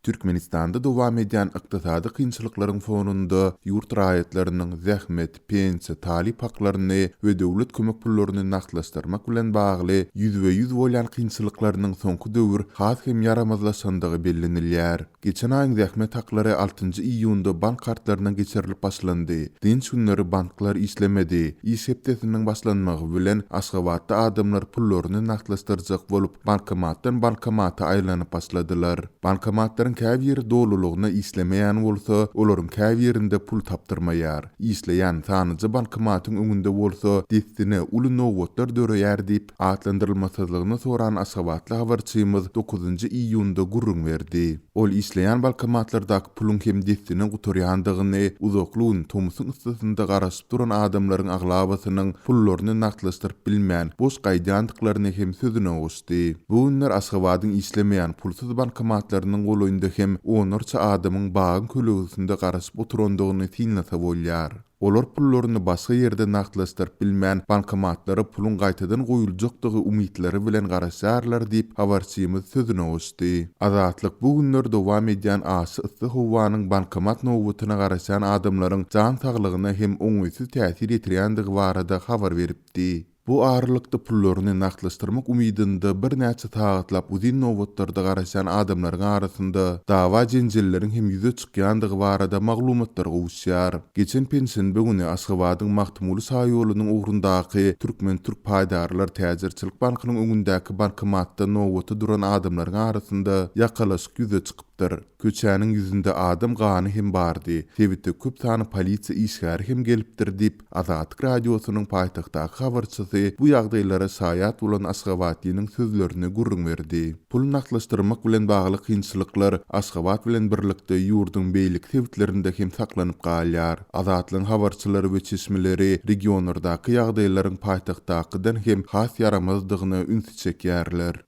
Türkmenistanda dowam edýän ykdysady kynçylyklaryň fonunda ýurt raýatlarynyň zähmet, pensiýa, talip haklaryny we döwlet kömek pullaryny naklaşdyrmak bilen bagly ýüzbe-ýüz bolan kynçylyklarynyň soňky döwür has hem yaramazlaşandygy bellenilýär. Geçen aýyň zähmet haklary 6 iýunda bank kartlaryna geçirilip başlandy. Dinç günleri banklar işlemedi. Iş hepdesiniň başlanmagy bilen Aşgabatda adamlar pullaryny naklaşdyrjak bolup bankomatdan bankomata aýlanyp başladylar. Bankomatlaryň käbir ýeri dolulugyna işlemeýän bolsa, olaryň käbir ýerinde pul tapdyrmaýar. İşleýän tanyjy bankomatyň öňünde bolsa, destine uly nowotlar döreýär diýip atlandyrylmasyzlygyny soran Aşgabatly habarçymyz 9 iýunda gurrun berdi. Ol işleýän bankomatlardaky pulun hem destine guturýandygyny, uzaklygyň tomusyň ystasynda garaşyp duran adamlaryň aglabasynyň pullaryny naklaşdyryp bilmän boş gaýdandyklaryny hem sözüne goşdy. Bu günler Aşgabatyň işlemeýän pulsuz bankomatlarynyň golaýynda hem onarça adamyň bagyň kölegisinde garaşyp oturandygyny tinlasa bolýar. Olar pullaryny başga ýerde naklaşdyryp bilmän bankomatlara pulun gaýtadan goýuljakdygy umytları bilen garaşarlar diýip habarçymyz sözüne goşdy. Azatlyk bu günler dowam edýän aşy ysy howanyň bankomat nowatyna garaşan adamlaryň jan saglygyna hem oňuýsuz täsir etirýändigi barada habar beripdi. Bu ağırlıkda pullaryny naklaşdyrmak umydynda bir näçe taýatlap uzun nowatlarda garaşan adamlaryň arasynda dawa jenjelleriň hem ýüze çykýandygy barada maglumatlar gowuşýar. Geçen pensiýa güni Aşgabatyň Mahmuly Saýoğlunyň ugrundaky Türkmen Türk paýdarlar täzirçilik bankynyň öňündäki bankomatda nowaty duran adamlaryň arasynda ýakalaşyk ýüze çykypdyr. Köçäniň ýüzünde adam gany hem bardy. Sebitde köp sany polisiýa işgäri hem gelipdir diýip Azatlyk radiosynyň paýtagtdaky habarçysy bu ýagdaýlara saýat bolan Aşgabatynyň sözlerini gurrun berdi. Pul naklaşdyrmak bilen bagly kynçylyklar Aşgabat bilen birlikde ýurdun beýlik sebitlerinde hem saklanyp galýar. Azatlyň habarçylary we çeşmeleri regionlardaky ýagdaýlaryň paýtagtdakydan hem has yaramazdygyny ünsü çekýärler.